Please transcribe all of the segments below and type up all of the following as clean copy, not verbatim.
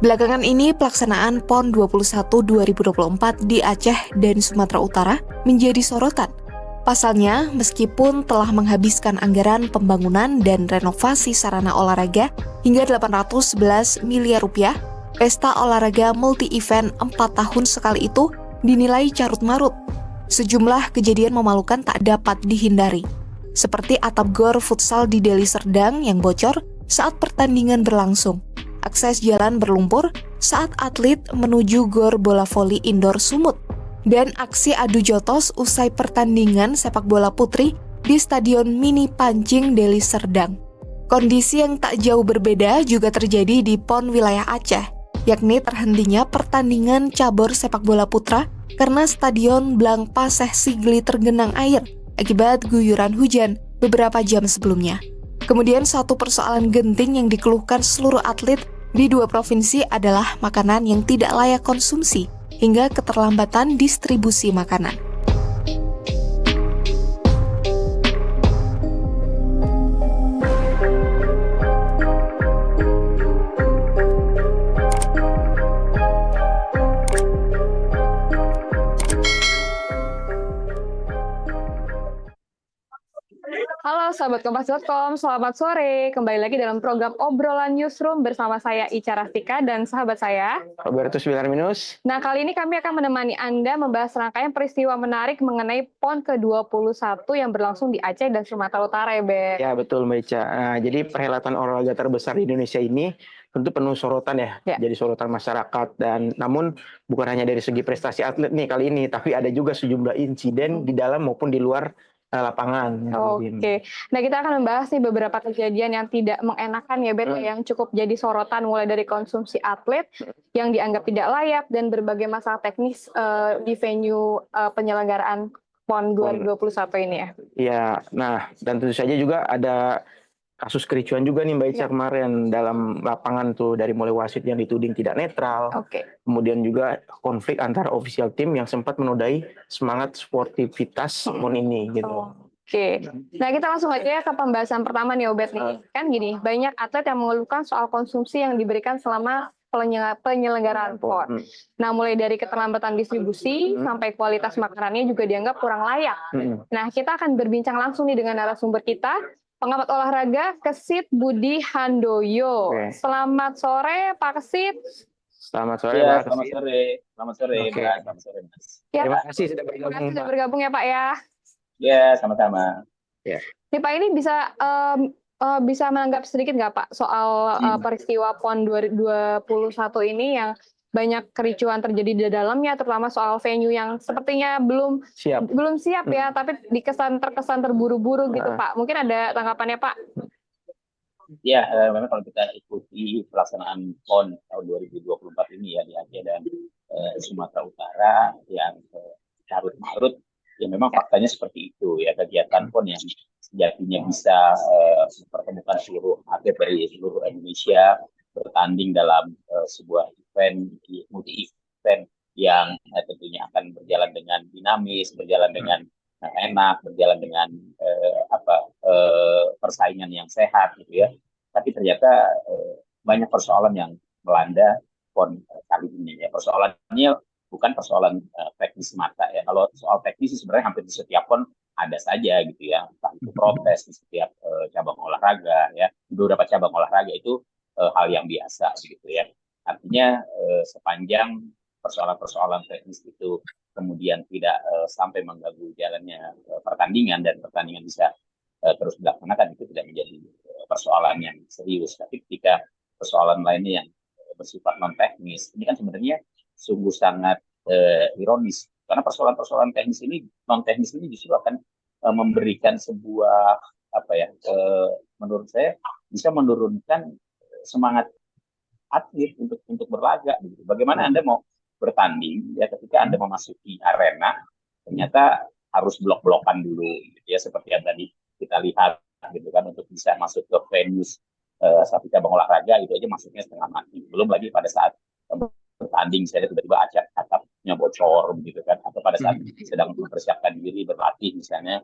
Belakangan ini, pelaksanaan PON 21 2024 di Aceh dan Sumatera Utara menjadi sorotan. Pasalnya, meskipun telah menghabiskan anggaran pembangunan dan renovasi sarana olahraga hingga 811 miliar rupiah, pesta olahraga multi-event 4 tahun sekali itu dinilai carut-marut. Sejumlah kejadian memalukan tak dapat dihindari, seperti atap gor futsal di Deli Serdang yang bocor saat pertandingan berlangsung, akses jalan berlumpur saat atlet menuju gor bola voli indoor Sumut, dan aksi adu jotos usai pertandingan sepak bola putri di Stadion Mini Pancing Deli Serdang. Kondisi yang tak jauh berbeda juga terjadi di PON wilayah Aceh, yakni terhentinya pertandingan cabur sepak bola putra karena Stadion Blang Paseh Sigli tergenang air akibat guyuran hujan beberapa jam sebelumnya. Kemudian satu persoalan genting yang dikeluhkan seluruh atlet di dua provinsi adalah makanan yang tidak layak konsumsi hingga keterlambatan distribusi makanan. Halo Sahabat Kompas.com, selamat sore. Kembali lagi dalam program Obrolan Newsroom bersama saya Ica Rastika dan sahabat saya Robertus Bilarminus. Nah, kali ini kami akan menemani Anda membahas rangkaian peristiwa menarik mengenai PON ke-21 yang berlangsung di Aceh dan Sumatera Utara ya, Be? Ya, betul Mbak Ica. Nah, jadi perhelatan olahraga terbesar di Indonesia ini tentu penuh sorotan ya. Jadi sorotan masyarakat, dan namun bukan hanya dari segi prestasi atlet nih kali ini, tapi ada juga sejumlah insiden di dalam maupun di luar lapangan. Oke. Nah, kita akan membahas nih beberapa kejadian yang tidak mengenakan ya, Bet, yang cukup jadi sorotan, mulai dari konsumsi atlet yang dianggap tidak layak dan berbagai masalah teknis di venue penyelenggaraan PON 2021 ini ya. Iya, nah dan tentu saja juga ada kasus kericuan juga nih Mbak Ica kemarin dalam lapangan tuh, dari mulai wasit yang dituding tidak netral, kemudian juga konflik antara official team yang sempat menodai semangat sportivitas PON ini gitu. Oke, nah kita langsung aja ya ke pembahasan pertama nih Obet nih. Kan gini, banyak atlet yang mengeluhkan soal konsumsi yang diberikan selama penyelenggaraan PON. Nah, mulai dari keterlambatan distribusi sampai kualitas makanannya juga dianggap kurang layak. Nah, kita akan berbincang langsung nih dengan narasumber kita, pengamat olahraga Kesit Budi Handoyo. Selamat sore Pak Kesit. Selamat sore ya, Pak. Selamat sore. Selamat sore, Mbak. Selamat sore, Mas. Ya, terima Pak. kasih sudah bergabung. Terima kasih sudah bergabung ya Pak ya. Ya, sama-sama. Ya. Nih Pak, ini bisa menanggap sedikit nggak Pak soal peristiwa PON 2021 ini yang banyak kericuan terjadi di dalamnya, terutama soal venue yang sepertinya belum siap ya, tapi terkesan terburu-buru gitu Pak. Mungkin ada tanggapannya Pak? Ya, memang kalau kita ikuti pelaksanaan PON tahun 2024 ini ya di Aceh dan Sumatera Utara yang carut-marut, ya memang faktanya seperti itu ya, kegiatan PON yang sejatinya bisa mempertemukan seluruh atlet dari seluruh Indonesia bertanding dalam sebuah event multi event yang tentunya akan berjalan dengan dinamis, berjalan dengan enak, berjalan dengan persaingan yang sehat gitu ya. Tapi ternyata banyak persoalan yang melanda PON kali ini ya. Persoalannya bukan persoalan teknis semata ya. Kalau soal teknis sebenarnya hampir di setiap PON ada saja gitu ya. Entah itu protes di setiap cabang olahraga ya. Di beberapa cabang olahraga itu hal yang biasa gitu ya. Artinya sepanjang persoalan-persoalan teknis itu kemudian tidak sampai mengganggu jalannya pertandingan dan pertandingan bisa terus dilaksanakan, itu tidak menjadi persoalan yang serius. Tapi ketika persoalan lainnya yang bersifat non teknis, ini kan sebenarnya sungguh sangat ironis, karena persoalan-persoalan teknis ini, non teknis ini justru akan memberikan sebuah menurut saya bisa menurunkan semangat atlet untuk berlaga. Gitu. Bagaimana Anda mau bertanding ya ketika Anda memasuki arena ternyata harus blok-blokan dulu gitu ya, seperti yang tadi kita lihat gitu kan, untuk bisa masuk ke venue satu cabang olahraga itu aja masuknya setengah mati, belum lagi pada saat bertanding saya tiba-tiba atapnya bocor gitu kan, atau pada saat sedang mempersiapkan diri berlatih misalnya,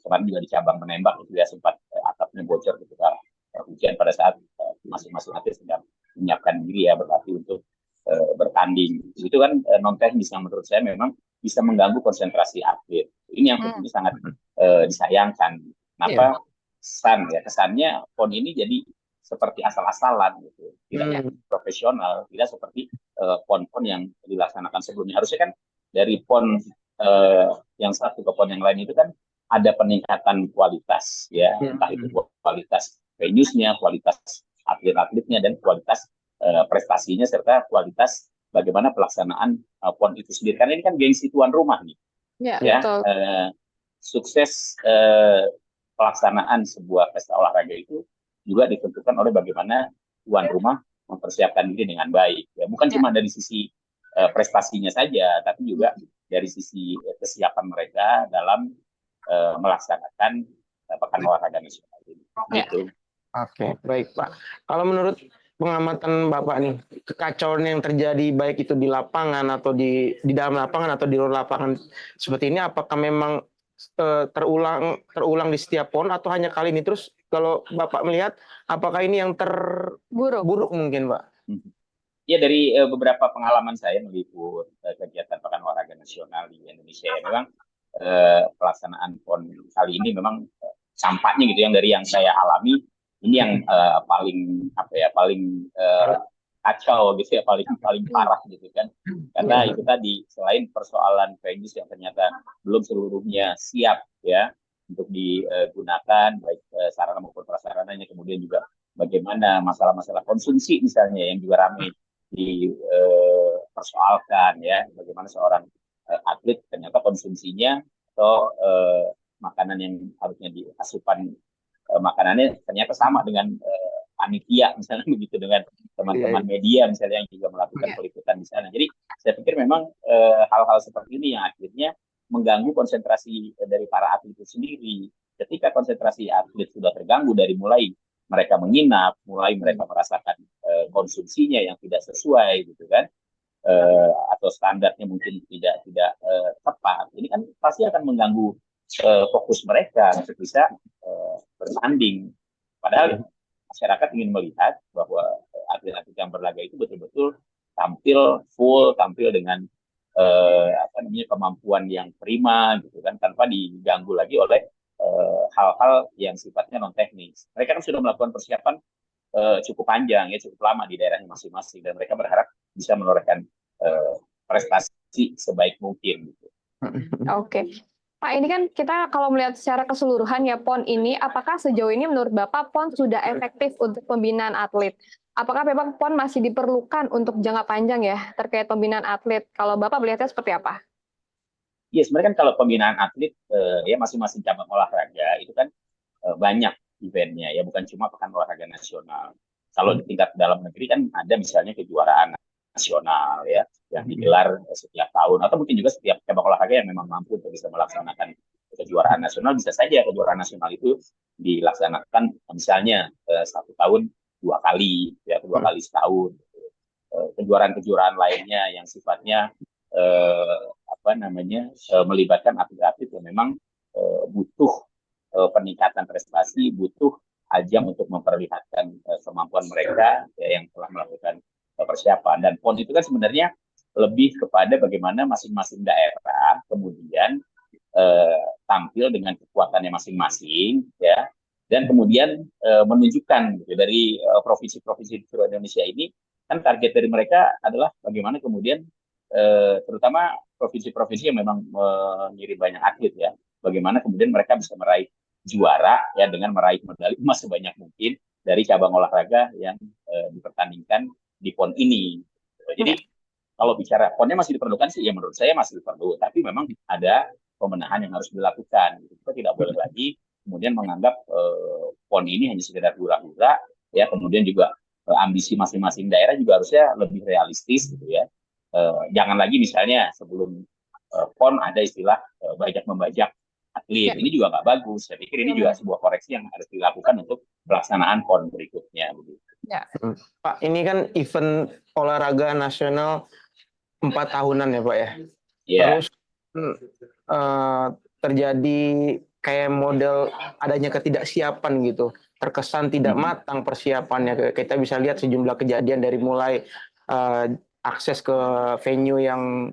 kemarin juga di cabang menembak itu ya sempat atapnya bocor ketika hujan pada saat masing-masing atlet sedang menyiapkan mempersiapkan diri ya, berlatih untuk bertanding. Itu kan non teknis yang menurut saya memang bisa mengganggu konsentrasi atlet. Ini yang tentunya sangat disayangkan. Kenapa? Kesannya PON ini jadi seperti asal-asalan gitu, tidak profesional, tidak seperti PON-PON yang dilaksanakan sebelumnya. Harusnya kan dari PON yang satu ke PON yang lain itu kan ada peningkatan kualitas ya, entah itu kualitas venue-nya, kualitas atlet-atletnya, dan kualitas prestasinya, serta kualitas bagaimana pelaksanaan PON itu sendiri. Karena ini kan gengsi tuan rumah nih. Betul. Sukses pelaksanaan sebuah pesta olahraga itu juga ditentukan oleh bagaimana tuan rumah mempersiapkan diri dengan baik. Ya, bukan cuma dari sisi prestasinya saja, tapi juga dari sisi kesiapan mereka dalam melaksanakan pekan olahraga nasional ini. Gitu. Oke, baik Pak. Kalau menurut pengamatan Bapak nih, kekacauan yang terjadi baik itu di lapangan atau di dalam lapangan atau di luar lapangan seperti ini, apakah memang terulang di setiap PON atau hanya kali ini? Terus kalau Bapak melihat, apakah ini yang terburuk mungkin, Pak? Ya, dari beberapa pengalaman saya meliput kegiatan Pekan Olahraga Nasional di Indonesia, ya, memang pelaksanaan PON kali ini memang campaknya gitu, yang dari yang saya alami ini yang paling kacau gitu ya, paling parah gitu kan, karena itu tadi, selain persoalan venues yang ternyata belum seluruhnya siap ya untuk digunakan, baik sarana maupun prasarananya, kemudian juga bagaimana masalah-masalah konsumsi misalnya yang juga ramai dipersoalkan ya, bagaimana seorang atlet ternyata konsumsinya atau makanan yang harusnya di asupan makanannya ternyata sama dengan panitia misalnya begitu, dengan teman-teman media misalnya yang juga melakukan peliputan di sana. Jadi saya pikir memang hal-hal seperti ini yang akhirnya mengganggu konsentrasi dari para atlet itu sendiri. Ketika konsentrasi atlet sudah terganggu dari mulai mereka menginap, mulai mereka merasakan konsumsinya yang tidak sesuai gitu kan, atau standarnya mungkin tidak tepat, ini kan pasti akan mengganggu fokus mereka untuk bisa bertanding. Padahal masyarakat ingin melihat bahwa atlet-atlet yang berlaga itu betul-betul tampil full, tampil dengan kemampuan yang prima gitu kan, tanpa diganggu lagi oleh hal-hal yang sifatnya non teknis. Mereka kan sudah melakukan persiapan cukup panjang ya, cukup lama di daerahnya masing-masing, dan mereka berharap bisa menorehkan prestasi sebaik mungkin gitu. Oke. Pak, ini kan kita kalau melihat secara keseluruhan ya PON ini, apakah sejauh ini menurut Bapak PON sudah efektif untuk pembinaan atlet? Apakah memang PON masih diperlukan untuk jangka panjang ya terkait pembinaan atlet? Kalau Bapak melihatnya seperti apa? Ya, sebenarnya kan kalau pembinaan atlet ya masing-masing cabang olahraga itu kan banyak eventnya ya, bukan cuma Pekan Olahraga Nasional. Kalau di tingkat dalam negeri kan ada misalnya kejuaraan nasional ya yang digelar setiap tahun, atau mungkin juga setiap cabang olahraga yang memang mampu untuk bisa melaksanakan kejuaraan nasional, bisa saja kejuaraan nasional itu dilaksanakan misalnya satu tahun 2 kali ya, 2 kali setahun. Kejuaraan-kejuaraan lainnya yang sifatnya melibatkan atlet-atlet yang memang butuh peningkatan prestasi, butuh ajang untuk memperlihatkan kemampuan mereka ya, yang telah melakukan persiapan. Dan PON itu kan sebenarnya lebih kepada bagaimana masing-masing daerah kemudian tampil dengan kekuatannya masing-masing ya, dan kemudian menunjukkan gitu, dari provinsi-provinsi di seluruh Indonesia ini kan target dari mereka adalah bagaimana kemudian terutama provinsi-provinsi yang memang mengirim banyak atlet ya, bagaimana kemudian mereka bisa meraih juara ya dengan meraih medali emas sebanyak mungkin dari cabang olahraga yang dipertandingkan di PON ini. Jadi kalau bicara PON-nya masih diperlukan sih, ya menurut saya masih perlu, tapi memang ada pemenahan yang harus dilakukan. Kita tidak boleh lagi kemudian menganggap PON ini hanya sekedar hura-hura ya, kemudian juga ambisi masing-masing daerah juga harusnya lebih realistis gitu ya. Jangan lagi misalnya sebelum PON ada istilah bajak membajak atlet, ini juga nggak bagus. Saya pikir ini juga sebuah koreksi yang harus dilakukan untuk pelaksanaan PON berikutnya. Ya. Pak, ini kan event olahraga nasional 4 tahunan ya Pak ya. Yeah. Terus terjadi kayak model adanya ketidaksiapan gitu, terkesan tidak matang persiapannya. Kita bisa lihat sejumlah kejadian dari mulai akses ke venue yang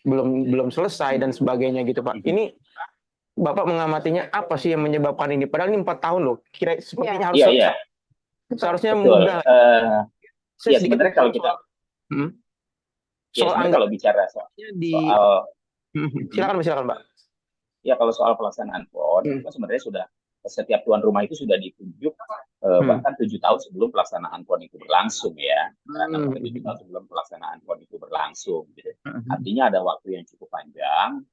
belum selesai dan sebagainya gitu Pak. Ini Bapak mengamatinya apa sih yang menyebabkan ini? Padahal ini 4 tahun loh. Kira sepertinya harus Iya. seharusnya Betul. mudah. Ya sebenarnya kalau kita kalau bicara soal silakan Mbak. Ya kalau soal pelaksanaan PON, sebenarnya sudah setiap tuan rumah itu sudah ditunjuk bahkan 7 tahun sebelum pelaksanaan PON itu berlangsung ya. Karena 7 tahun sebelum pelaksanaan PON itu berlangsung. Gitu. Artinya ada waktu yang cukup panjang.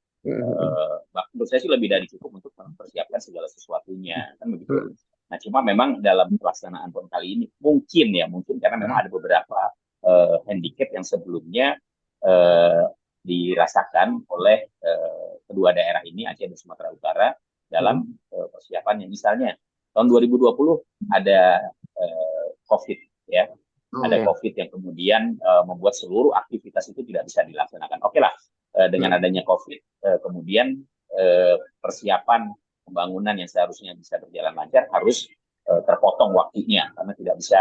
Bahkan menurut saya sih lebih dari cukup untuk mempersiapkan segala sesuatunya kan begitu. Nah cuma memang dalam pelaksanaan PON kali ini mungkin karena memang ada beberapa handicap yang sebelumnya dirasakan oleh kedua daerah ini, Aceh dan Sumatera Utara, dalam persiapannya. Misalnya tahun 2020 ada COVID ya, ada COVID yang kemudian membuat seluruh aktivitas itu tidak bisa dilaksanakan. Oke lah, dengan adanya COVID, kemudian persiapan pembangunan yang seharusnya bisa berjalan lancar harus terpotong waktunya karena tidak bisa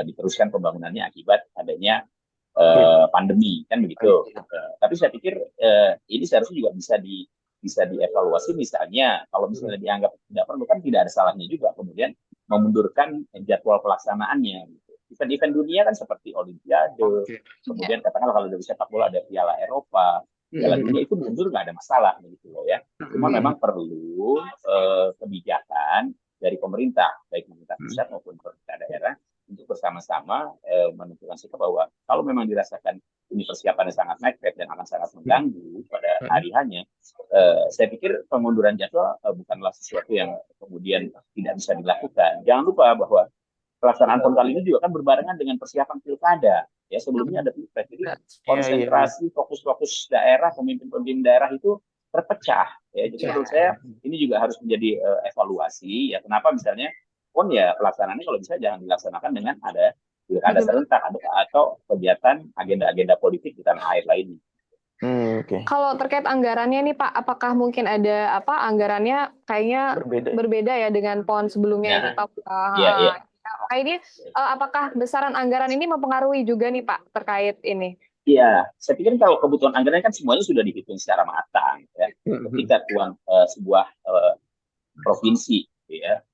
diteruskan pembangunannya akibat adanya pandemi kan begitu. Tapi saya pikir ini seharusnya juga bisa dievaluasi, misalnya kalau misalnya dianggap tidak perlu kan tidak ada salahnya juga kemudian memundurkan jadwal pelaksanaannya. Event-event dunia kan seperti Olimpiade, kemudian katakanlah kalau dari sepak bola ada Piala Eropa, Piala Dunia itu mundur nggak ada masalah begitu loh ya. Cuma memang perlu kebijakan dari pemerintah, baik pemerintah pusat maupun pemerintah daerah untuk bersama-sama menentukan sikap bahwa kalau memang dirasakan ini persiapannya sangat mepet dan akan sangat mengganggu pada hari hanya, saya pikir pengunduran jadwal bukanlah sesuatu yang kemudian tidak bisa dilakukan. Jangan lupa bahwa pelaksanaan PON kali ini juga kan berbarengan dengan persiapan pilkada. Ya sebelumnya ada pilpres, jadi konsentrasi fokus-fokus daerah, pemimpin-pemimpin daerah itu terpecah. Ya, jadi menurut saya ini juga harus menjadi evaluasi. Ya kenapa misalnya PON ya pelaksanaannya kalau bisa jangan dilaksanakan dengan ada pilkada serentak atau kegiatan agenda-agenda politik di tanah air lainnya. Kalau terkait anggarannya nih Pak, apakah mungkin ada anggarannya kayaknya berbeda ya dengan PON sebelumnya? Iya. Ini apakah besaran anggaran ini mempengaruhi juga nih Pak terkait ini? Iya, saya pikir kalau kebutuhan anggaran kan semuanya sudah dihitung secara matang. Ya. Ketika sebuah provinsi ya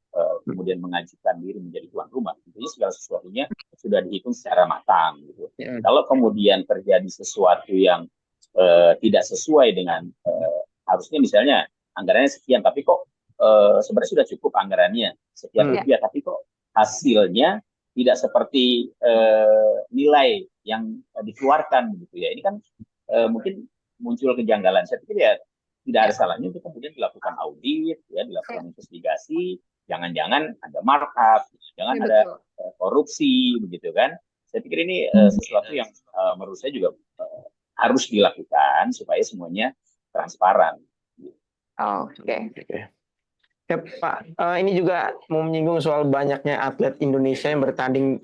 kemudian mengajukan diri menjadi tuan rumah, tentunya segala sesuatunya sudah dihitung secara matang. Gitu. Kalau kemudian terjadi sesuatu yang tidak sesuai dengan harusnya misalnya anggarannya sekian, tapi kok sebenarnya sudah cukup anggarannya sekian rupiah, tapi kok hasilnya tidak seperti nilai yang dikeluarkan gitu ya. Ini kan mungkin muncul kejanggalan. Saya pikir ya tidak ada salahnya untuk kemudian dilakukan audit, ya dilakukan investigasi. Jangan-jangan ada markup, jangan ada korupsi, begitu kan? Saya pikir ini sesuatu yang menurut saya juga harus dilakukan supaya semuanya transparan. Oke. Ya Pak, ini juga mau menyinggung soal banyaknya atlet Indonesia yang bertanding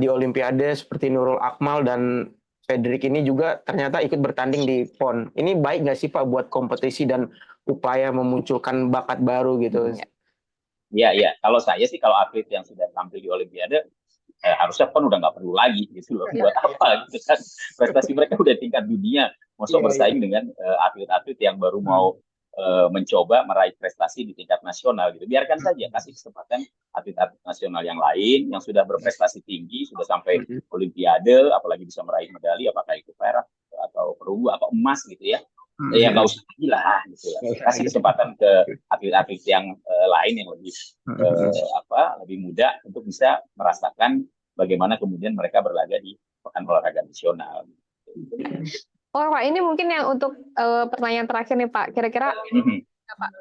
di Olimpiade seperti Nurul Akmal dan Frederick ini juga ternyata ikut bertanding di PON. Ini baik nggak sih Pak buat kompetisi dan upaya memunculkan bakat baru gitu? Iya. Kalau saya sih kalau atlet yang sudah tampil di Olimpiade harusnya PON udah nggak perlu lagi gitu loh. Buat apa gitu kan? Prestasi mereka udah tingkat dunia. Maksudnya bersaing dengan atlet-atlet yang baru mau mencoba meraih prestasi di tingkat nasional gitu. Biarkan saja, kasih kesempatan atlet-atlet nasional yang lain yang sudah berprestasi tinggi, sudah sampai Olimpiade, apalagi bisa meraih medali, apakah itu perak atau perunggu atau emas gitu ya. Ya nggak usah lagi lah gitu ya. Kasih kesempatan ke atlet-atlet yang lain yang lebih muda untuk bisa merasakan bagaimana kemudian mereka berlaga di pekan olahraga nasional. Pak, ini mungkin yang untuk pertanyaan terakhir nih Pak. Kira-kira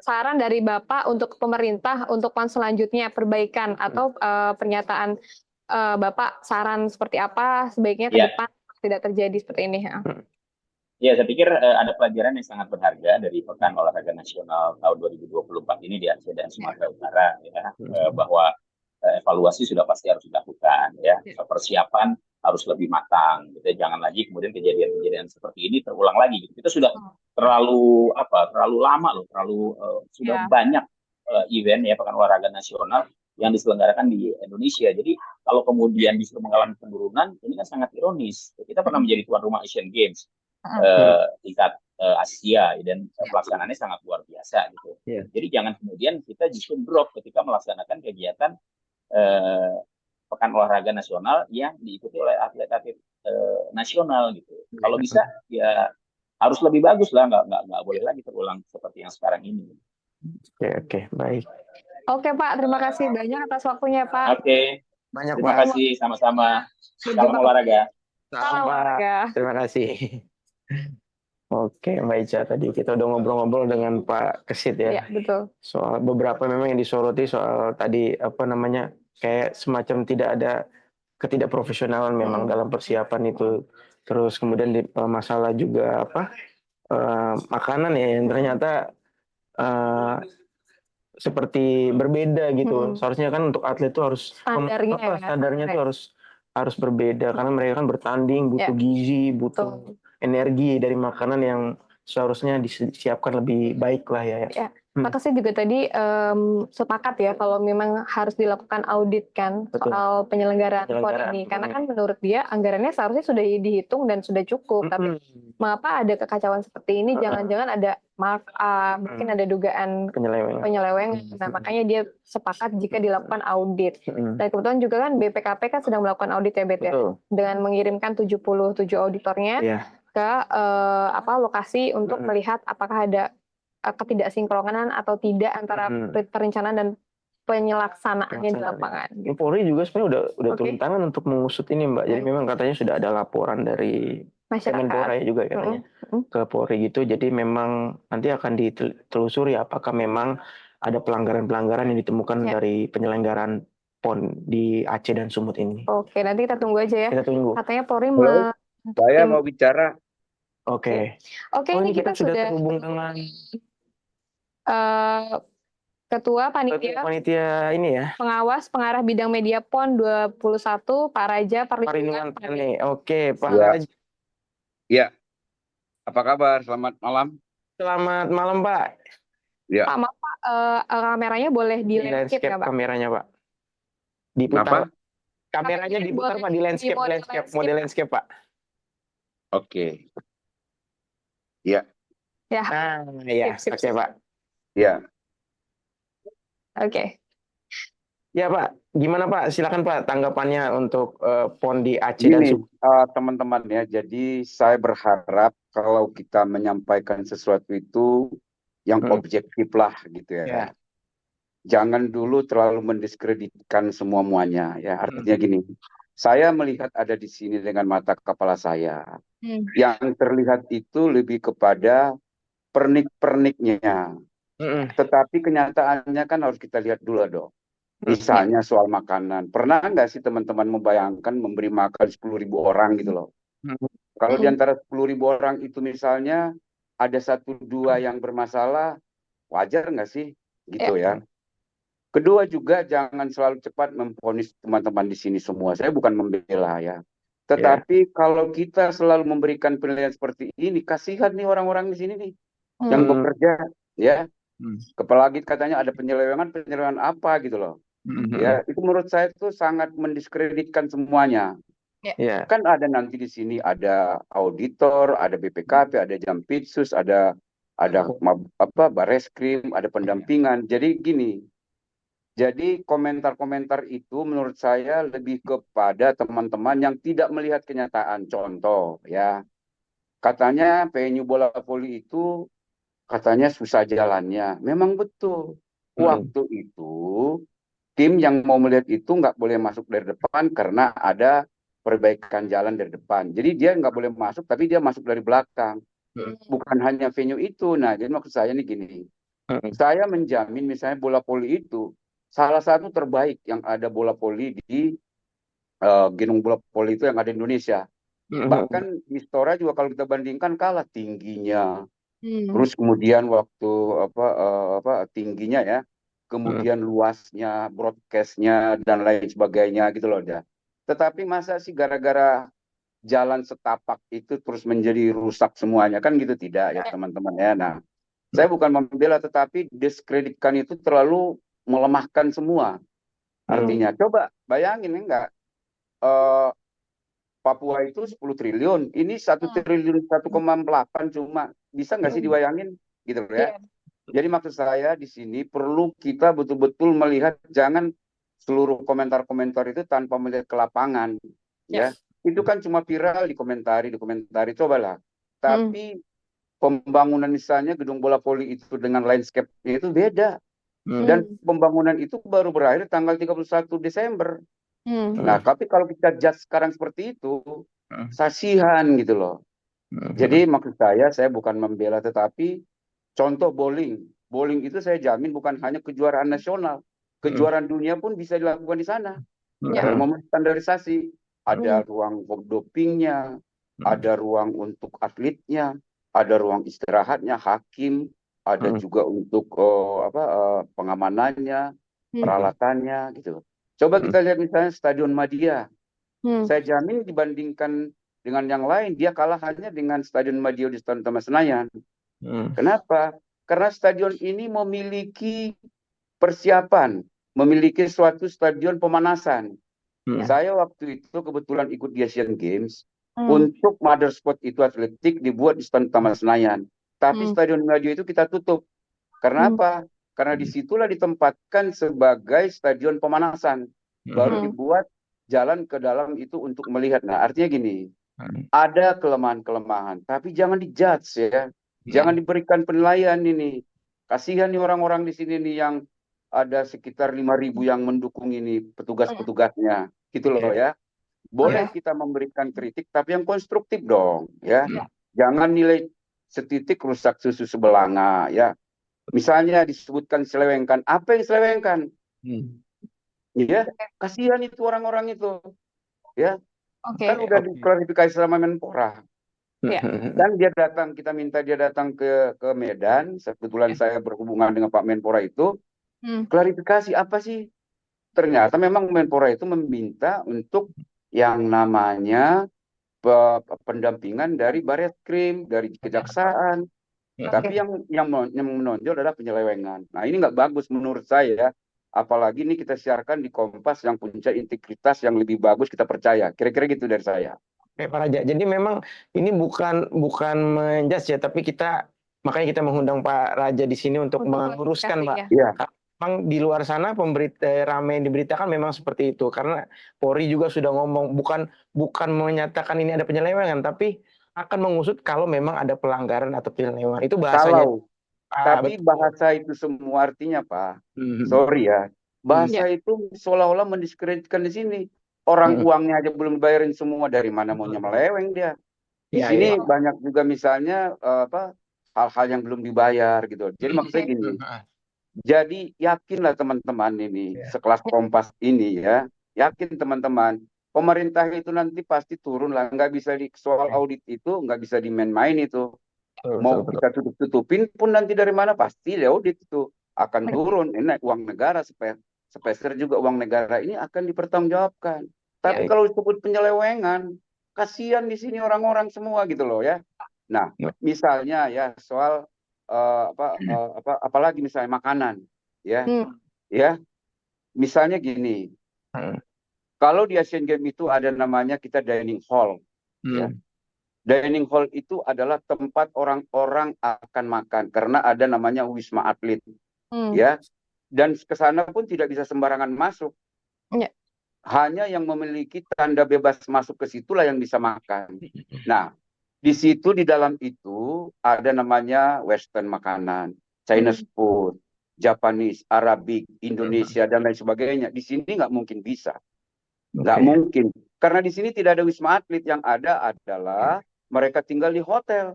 saran dari Bapak untuk pemerintah untuk PON selanjutnya, perbaikan atau pernyataan Bapak, saran seperti apa sebaiknya ke depan tidak terjadi seperti ini? Ya, saya pikir ada pelajaran yang sangat berharga dari Pekan Olahraga Nasional tahun 2024 ini di Aceh dan Sumatera Utara, ya, bahwa evaluasi sudah pasti harus dilakukan, ya, persiapan harus lebih matang. Gitu. Jangan lagi kemudian kejadian-kejadian seperti ini terulang lagi. Gitu. Kita sudah terlalu lama loh, sudah banyak event ya pekan olahraga nasional yang diselenggarakan di Indonesia. Jadi kalau kemudian disuruh mengalami penurunan, ini kan sangat ironis. Kita pernah menjadi tuan rumah Asian Games tingkat Asia dan pelaksanaannya sangat luar biasa gitu. Jadi jangan kemudian kita justru drop ketika melaksanakan kegiatan pekan olahraga nasional yang diikuti oleh atlet-atlet nasional gitu. Kalau bisa ya harus lebih bagus lah, nggak boleh lagi terulang seperti yang sekarang ini. Oke, baik. Oke Pak, terima kasih banyak atas waktunya Pak. Oke, Banyak terima Pak. kasih sama-sama. Salam olahraga. Salam olahraga. Terima kasih. Oke, Mbak Ica, tadi kita udah ngobrol-ngobrol dengan Pak Kesit ya. Iya, betul. Soal beberapa memang yang disoroti soal tadi kayak semacam tidak ada ketidakprofesionalan memang dalam persiapan itu. Terus kemudian masalah juga makanan ya yang ternyata seperti berbeda gitu. Seharusnya kan untuk atlet itu harus standarnya itu harus berbeda karena mereka kan bertanding, butuh gizi, butuh energi dari makanan yang seharusnya disiapkan lebih baik lah ya. Pak Kesit juga tadi sepakat ya kalau memang harus dilakukan audit kan soal penyelenggaraan PON ini. Karena kan menurut dia anggarannya seharusnya sudah dihitung dan sudah cukup. Tapi mengapa ada kekacauan seperti ini? Jangan-jangan ada markup, mungkin ada dugaan penyelewengan. Nah makanya dia sepakat jika dilakukan audit. Dan kebetulan juga kan BPKP kan sedang melakukan audit ya Bet ya. Dengan mengirimkan 77 auditornya ke lokasi untuk melihat apakah ada ketidaksinkronan atau tidak antara perencanaan dan penyelaksanaannya di lapangan. Polri juga sebenarnya udah turun tangan untuk mengusut ini Mbak. Jadi memang katanya sudah ada laporan dari Kemenpora juga katanya ke Polri gitu. Jadi memang nanti akan ditelusuri apakah memang ada pelanggaran-pelanggaran yang ditemukan dari penyelenggaraan PON di Aceh dan Sumut ini. Oke, nanti kita tunggu aja ya. Kita tunggu. Katanya Polri saya mau bicara. Oke, ini kita sudah terhubung dengan Ketua Panitia ini ya. Pengawas Pengarah Bidang Media PON 21 Pak Raja Parlindungan. Oke, Pak Raja. Ya. Apa kabar? Selamat malam. Selamat malam, Pak. Ya. Pak, maaf Pak, kameranya boleh di landscape ya, Pak? Kameranya, Pak. Diputar. Kameranya diputar, Pak, di mode landscape, Pak. Oke. Ya. Ya. Oke, Pak. Ya. Oke. Ya, Pak. Gimana, Pak? Silakan, Pak, tanggapannya untuk PON di Aceh dan Sumut. Teman-teman ya. Jadi saya berharap kalau kita menyampaikan sesuatu itu yang objektif lah gitu ya. Jangan dulu terlalu mendiskreditkan semua-muanya ya. Artinya gini. Saya melihat ada di sini dengan mata kepala saya. Yang terlihat itu lebih kepada pernik-perniknya. Tetapi kenyataannya kan harus kita lihat dulu dong. Misalnya soal makanan. Pernah nggak sih teman-teman membayangkan memberi makan 10.000 orang gitu loh. Kalau di antara 10.000 orang itu misalnya ada 1-2 yang bermasalah, wajar nggak sih? Gitu ya. Kedua juga jangan selalu cepat memvonis teman-teman di sini semua. Saya bukan membela ya. Tetapi kalau kita selalu memberikan penilaian seperti ini, kasihan nih orang-orang di sini nih yang bekerja ya. Apalagi katanya ada penyelewengan apa gitu loh. Ya, itu menurut saya itu sangat mendiskreditkan semuanya. Kan ada nanti di sini ada auditor, ada BPKP, ada Jampitsus, ada Bareskrim, ada pendampingan. Jadi gini. Jadi komentar-komentar itu menurut saya lebih kepada teman-teman yang tidak melihat kenyataan. Contoh ya, katanya venue bola voli itu katanya susah jalannya. Memang betul. Waktu itu tim yang mau melihat itu nggak boleh masuk dari depan karena ada perbaikan jalan dari depan. Jadi dia nggak boleh masuk, tapi dia masuk dari belakang. Bukan hanya venue itu. Nah, jadi maksud saya ini gini. Saya menjamin misalnya bola voli itu salah satu terbaik yang ada bola voli di gedung bola voli itu yang ada di Indonesia. Bahkan di Istora juga kalau kita bandingkan kalah tingginya. Terus kemudian waktu tingginya ya, kemudian luasnya, broadcastnya dan lain sebagainya gitu loh ya. Tetapi masa sih gara-gara jalan setapak itu terus menjadi rusak semuanya, kan gitu tidak ya teman-teman ya. Nah, saya bukan membela, tetapi diskreditkan itu terlalu melemahkan semua. Artinya, coba bayangin enggak, Papua itu 10 triliun, ini 1 triliun 1,8 cuma, bisa nggak sih dibayangin gitu ya. Jadi maksud saya di sini perlu kita betul-betul melihat, jangan seluruh komentar-komentar itu tanpa melihat ke lapangan ya. Itu kan cuma viral dikomentari, cobalah. Tapi pembangunan misalnya gedung bola voli itu dengan landscape-nya itu beda. Dan pembangunan itu baru berakhir tanggal 31 Desember. Nah, tapi kalau kita judge sekarang seperti itu, kasihan gitu loh. Jadi maksud saya bukan membela, tetapi contoh bowling. Bowling itu saya jamin bukan hanya kejuaraan nasional. Kejuaraan dunia pun bisa dilakukan di sana. Kalau mau standarisasi, ada ruang dopingnya, ada ruang untuk atletnya, ada ruang istirahatnya, hakim, ada juga untuk pengamanannya, peralatannya gitu. Coba kita lihat misalnya Stadion Madia. Saya jamin dibandingkan dengan yang lain, dia kalah hanya dengan Stadion Madia di Stadion Thomas Senayan. Kenapa? Karena stadion ini memiliki persiapan, memiliki suatu stadion pemanasan. Saya waktu itu kebetulan ikut di Asian Games, untuk mother sport itu atletik dibuat di Stadion Thomas Senayan. Tapi Stadion Madia itu kita tutup. Karena apa? Karena disitulah ditempatkan sebagai stadion pemanasan. Baru dibuat jalan ke dalam itu untuk melihat. Nah, artinya gini, ada kelemahan-kelemahan, tapi jangan dijudge ya. Jangan diberikan penilaian ini. Kasihan nih orang-orang di sini nih yang ada sekitar 5.000 yang mendukung ini, petugas-petugasnya. Gitu loh ya. Boleh kita memberikan kritik, tapi yang konstruktif dong ya. Jangan nilai setitik rusak susu sebelanga ya. Misalnya disebutkan selewengkan, apa yang selewengkan? Ya, kasihan itu orang-orang itu. Ya, kan udah diklarifikasi sama Menpora. Dan dia datang, kita minta dia datang ke Medan. Kebetulan saya berhubungan dengan Pak Menpora itu. Klarifikasi apa sih? Ternyata memang Menpora itu meminta untuk yang namanya pendampingan dari Barreskrim, dari Kejaksaan. Tapi yang menonjol adalah penyelewengan. Nah, ini nggak bagus menurut saya. Apalagi ini kita siarkan di Kompas yang punya integritas yang lebih bagus, kita percaya. Kira-kira gitu dari saya. Oke, Pak Raja. Jadi memang ini bukan menjudge ya, tapi makanya kita mengundang Pak Raja di sini untuk meluruskan, Pak. Iya. Memang di luar sana ramai yang diberitakan memang seperti itu, karena Polri juga sudah ngomong bukan menyatakan ini ada penyelewengan, tapi akan mengusut kalau memang ada pelanggaran atau penyelewengan. Itu bahasanya. Tapi bahasa itu semua artinya, Pak. Sorry ya. Bahasa itu seolah-olah mendiskreditkan di sini. Orang uangnya aja belum dibayarin semua, dari mana maunya meleweng dia. Di sini banyak juga misalnya hal-hal yang belum dibayar gitu. Jadi maksudnya gini. Jadi yakinlah teman-teman ini, sekelas Kompas ini ya. Yakin teman-teman. Pemerintah itu nanti pasti turun lah. Nggak bisa soal audit itu nggak bisa dimain-main itu. Mau kita tutup-tutupin pun nanti dari mana pasti audit itu akan turun. Ini uang negara, sepeser juga uang negara ini akan dipertanggungjawabkan. Tapi kalau disebut penyelewengan, kasihan di sini orang-orang semua gitu loh ya. Nah, misalnya ya soal apalagi misalnya makanan ya. Ya. Misalnya gini. Kalau di Asian Games itu ada namanya kita dining hall ya. Dining hall itu adalah tempat orang-orang akan makan karena ada namanya Wisma Atlet, ya. Dan ke sana pun tidak bisa sembarangan masuk. Hanya yang memiliki tanda bebas masuk ke situlah yang bisa makan. Nah, di situ di dalam itu ada namanya Western makanan, Chinese food, Japanese, Arabic, Indonesia dan lain sebagainya. Di sini nggak mungkin bisa, nggak mungkin. Karena di sini tidak ada Wisma Atlet, yang ada adalah mereka tinggal di hotel.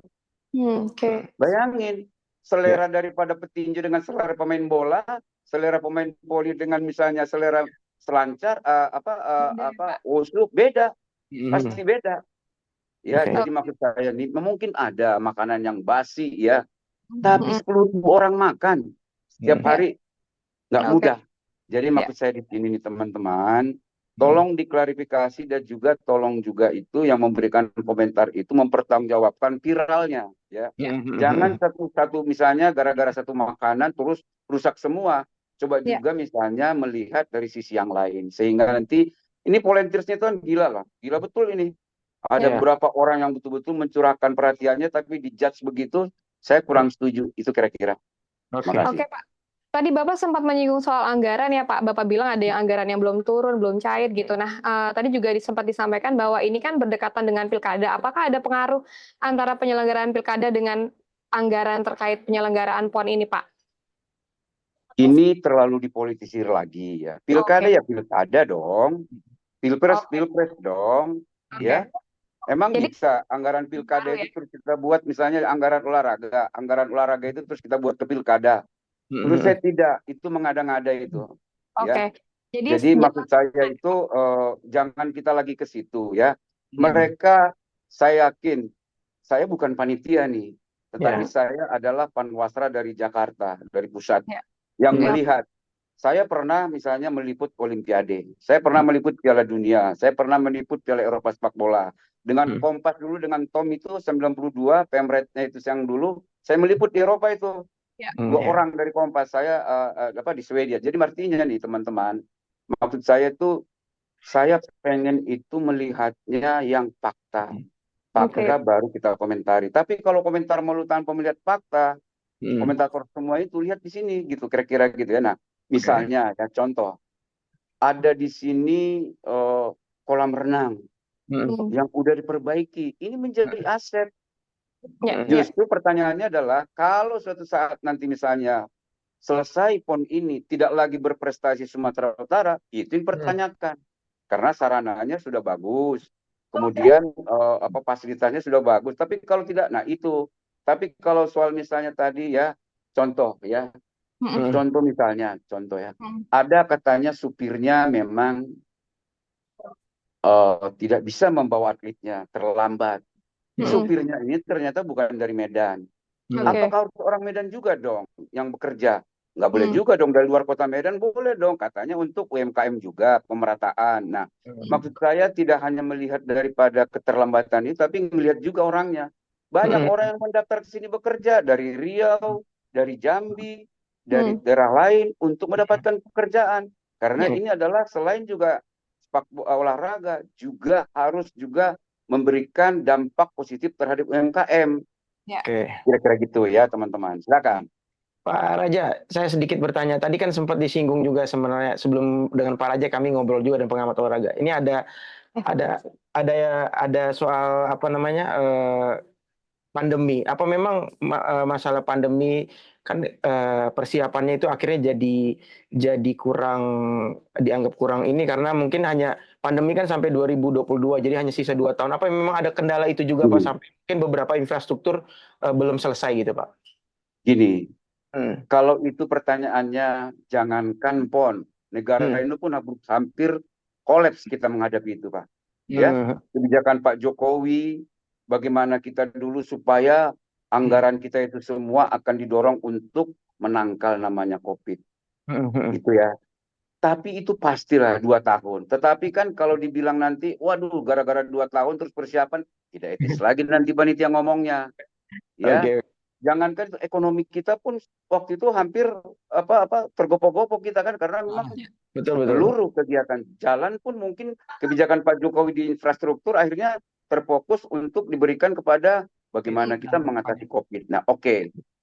Bayangin, selera daripada petinju dengan selera pemain bola, selera pemain voli dengan misalnya selera selancar, wushu, beda, pasti beda. Ya, jadi maksud saya ini mungkin ada makanan yang basi ya, tapi 10.000 orang makan setiap hari nggak mudah. Jadi maksud saya di sini nih teman-teman, tolong diklarifikasi dan juga tolong juga itu yang memberikan komentar itu mempertanggungjawabkan viralnya ya. Jangan satu misalnya gara-gara satu makanan terus rusak semua. Coba juga misalnya melihat dari sisi yang lain sehingga nanti ini volunteersnya itu kan gila lah. Gila betul ini. Ada beberapa orang yang betul-betul mencurahkan perhatiannya tapi dijudge begitu, saya kurang setuju. Itu kira-kira. Oke, Pak. Tadi Bapak sempat menyinggung soal anggaran ya, Pak. Bapak bilang ada yang anggaran yang belum turun, belum cair gitu. Nah, tadi juga sempat disampaikan bahwa ini kan berdekatan dengan pilkada. Apakah ada pengaruh antara penyelenggaraan pilkada dengan anggaran terkait penyelenggaraan PON ini, Pak? Ini terlalu dipolitisir lagi ya. Pilkada ya pilkada dong. Pilpres dong. Ya. Emang bisa anggaran pilkada itu terus kita buat misalnya anggaran olahraga itu terus kita buat ke pilkada. Menurut saya tidak, itu mengada-ngada itu. Ya. Jadi maksud saya itu jangan kita lagi ke situ ya. Mereka, saya yakin, saya bukan panitia nih, tetapi saya adalah panwasra dari Jakarta, dari pusat, yang melihat. Saya pernah misalnya meliput Olimpiade, saya pernah meliput Piala Dunia, saya pernah meliput Piala Eropa sepak bola. Dengan Kompas dulu, dengan Tom itu 92, Pemretnya itu yang dulu, saya meliput di Eropa itu. 2 orang dari Kompas, saya di Swedia. Jadi artinya nih teman-teman, maksud saya itu, saya pengen itu melihatnya yang fakta. Fakta baru kita komentari. Tapi kalau komentar melulu tanpa melihat fakta, komentator semua itu lihat di sini gitu, kira-kira gitu ya. Nah, misalnya ya contoh, ada di sini kolam renang yang udah diperbaiki, ini menjadi aset. Justru pertanyaannya adalah kalau suatu saat nanti misalnya selesai PON ini tidak lagi berprestasi Sumatera Utara, itu yang dipertanyakan karena sarananya sudah bagus, kemudian fasilitasnya sudah bagus. Tapi kalau tidak, nah itu. Tapi kalau soal misalnya tadi ya contoh ya. Contoh misalnya, ada katanya supirnya memang tidak bisa membawa atletnya, terlambat. Supirnya ini ternyata bukan dari Medan. Apakah harus orang Medan juga dong yang bekerja? Nggak boleh juga dong dari luar kota Medan, boleh dong katanya untuk UMKM juga, pemerataan. Nah, maksud saya tidak hanya melihat daripada keterlambatan itu, tapi melihat juga orangnya. Banyak orang yang mendaftar ke sini bekerja dari Riau, dari Jambi, dari daerah lain untuk mendapatkan pekerjaan. Karena ini adalah selain juga sepak olahraga, juga harus juga memberikan dampak positif terhadap UMKM. Kira-kira gitu ya teman-teman. Silakan. Pak Raja, saya sedikit bertanya. Tadi kan sempat disinggung juga sebenarnya sebelum dengan Pak Raja kami ngobrol juga dengan pengamat olahraga. Ini ada soal apa namanya pandemi. Apa memang masalah pandemi kan persiapannya itu akhirnya jadi dianggap kurang ini karena mungkin hanya pandemi kan sampai 2022, jadi hanya sisa 2 tahun. Apa memang ada kendala itu juga Pak sampai mungkin beberapa infrastruktur belum selesai gitu Pak? Gini, kalau itu pertanyaannya jangankan PON, negara ini pun hampir kolaps kita menghadapi itu Pak. Ya, kebijakan Pak Jokowi, bagaimana kita dulu supaya anggaran kita itu semua akan didorong untuk menangkal namanya COVID. Gitu ya. Tapi itu pastilah 2 tahun. Tetapi kan kalau dibilang nanti, waduh gara-gara 2 tahun terus persiapan, tidak etis lagi nanti panitia ngomongnya. Ya. Jangankan ekonomi kita pun waktu itu hampir tergopoh-gopoh kita kan karena memang seluruh kegiatan jalan pun mungkin kebijakan Pak Jokowi di infrastruktur akhirnya terfokus untuk diberikan kepada bagaimana kita mengatasi COVID. Nah,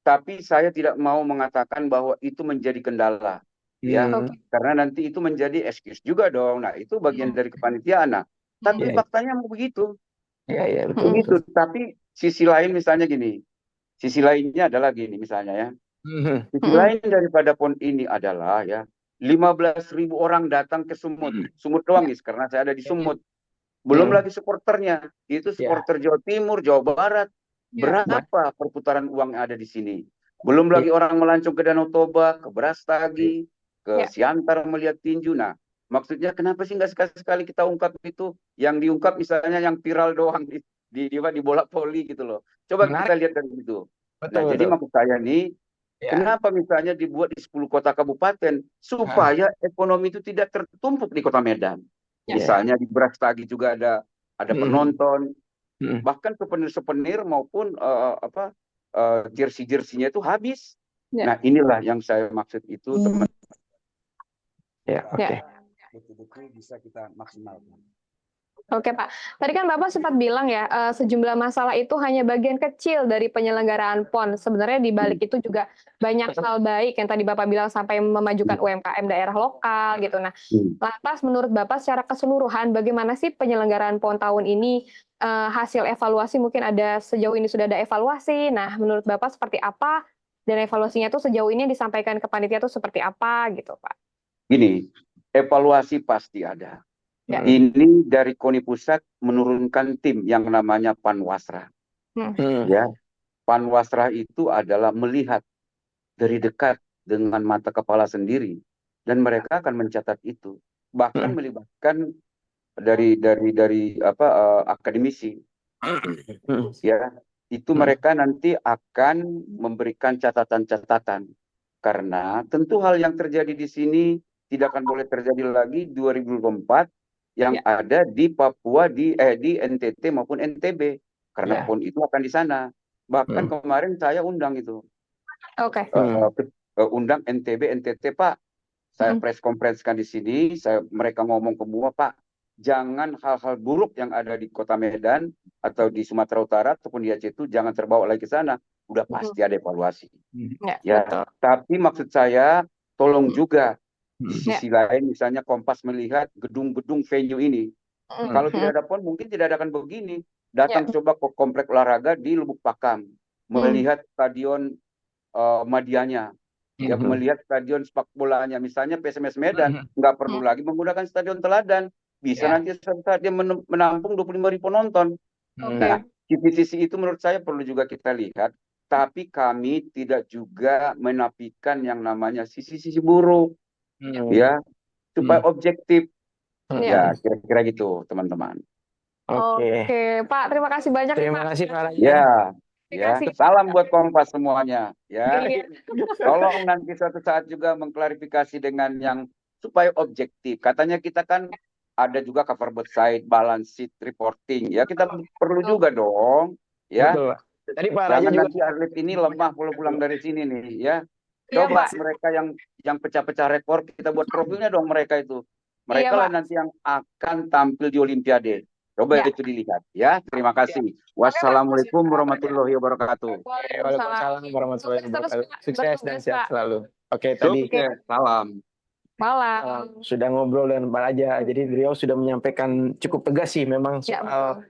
tapi saya tidak mau mengatakan bahwa itu menjadi kendala, ya, karena nanti itu menjadi excuse juga dong. Nah, itu bagian dari kepanitiaan. Nah, tapi faktanya begitu. Begitu. Tapi sisi lain misalnya gini. Sisi lainnya adalah gini misalnya ya. Sisi lain daripada PON ini adalah ya 15.000 orang datang ke Sumut. Sumut doang nih karena saya ada di Sumut. Belum lagi supporternya. Itu supporter Jawa Timur, Jawa Barat. Berapa perputaran uang yang ada di sini? Belum lagi orang melancong ke Danau Toba, ke Brastagi, ke Siantar melihat tinju. Nah, maksudnya kenapa sih nggak sekali-sekali kita ungkap itu? Yang diungkap misalnya yang viral doang di bola voli gitu loh. Coba kita lihat dari itu. Jadi maksud saya nih, kenapa misalnya dibuat di 10 kota kabupaten supaya ekonomi itu tidak tertumpuk di kota Medan. Misalnya di Brastagi juga ada penonton, bahkan souvenir-souvenir maupun jersey-jersinya itu habis. Nah, inilah yang saya maksud itu, teman. Ya, oke. Betul-betul bisa kita maksimalkan. Oke Pak, tadi kan Bapak sempat bilang ya, sejumlah masalah itu hanya bagian kecil dari penyelenggaraan PON. Sebenarnya di balik itu juga banyak hal baik yang tadi Bapak bilang sampai memajukan UMKM daerah lokal gitu. Nah, lantas menurut Bapak secara keseluruhan bagaimana sih penyelenggaraan PON tahun ini? Hasil evaluasi mungkin ada, sejauh ini sudah ada evaluasi. Nah, menurut Bapak seperti apa? Dan evaluasinya tuh sejauh ini disampaikan ke panitia tuh seperti apa gitu Pak? Gini, evaluasi pasti ada. Ya. Ini dari KONI Pusat menurunkan tim yang namanya Panwasra. Ya, Panwasra itu adalah melihat dari dekat dengan mata kepala sendiri, dan mereka akan mencatat itu. Bahkan melibatkan dari akademisi. Ya, itu mereka nanti akan memberikan catatan-catatan, karena tentu hal yang terjadi di sini tidak akan boleh terjadi lagi 2024 yang ada di Papua, di NTT maupun NTB, karena PON itu akan di sana. Bahkan kemarin saya undang itu, undang NTB, NTT, Pak. Saya press conference-kan di sini, mereka ngomong semua, Pak, jangan hal-hal buruk yang ada di Kota Medan atau di Sumatera Utara ataupun di Aceh itu jangan terbawa lagi ke sana. Udah pasti ada evaluasi. Ya, tapi maksud saya tolong juga di sisi lain, misalnya Kompas melihat gedung-gedung venue ini. Kalau tidak ada PON, mungkin tidak akan begini. Datang coba ke komplek olahraga di Lubuk Pakam, melihat stadion Madianya, ya, melihat stadion sepak bolanya, misalnya PSMS Medan, nggak perlu lagi menggunakan stadion Teladan. Bisa nanti saat dia menampung 25.000 penonton. Nah, sisi itu menurut saya perlu juga kita lihat. Tapi kami tidak juga menafikan yang namanya sisi-sisi buruk. Ya, supaya objektif. Ya, kira-kira gitu, teman-teman. Oke, Pak, terima kasih banyak. Terima kasih Pak Raja. Ya, salam buat Kompas semuanya. Ya, tolong nanti suatu saat juga mengklarifikasi dengan yang supaya objektif. Katanya kita kan ada juga cover both side, balance sheet reporting. Ya, kita perlu juga dong. Ya. Betul, Pak. Tadi Pak Raja juga nanti atlet ini lemah kalau pulang dari sini nih, ya. Coba mereka yang pecah-pecah rekor, kita buat profilnya dong mereka itu. Mereka lah nanti yang akan tampil di Olimpiade. Coba itu dilihat, ya. Terima kasih. Wassalamualaikum warahmatullahi wabarakatuh. Waalaikumsalam warahmatullahi wabarakatuh. Sukses dan sehat selalu. Oke, tadi salam. Malam. Sudah ngobrol dengan Pak Raja. Jadi beliau sudah menyampaikan cukup tegas sih memang soal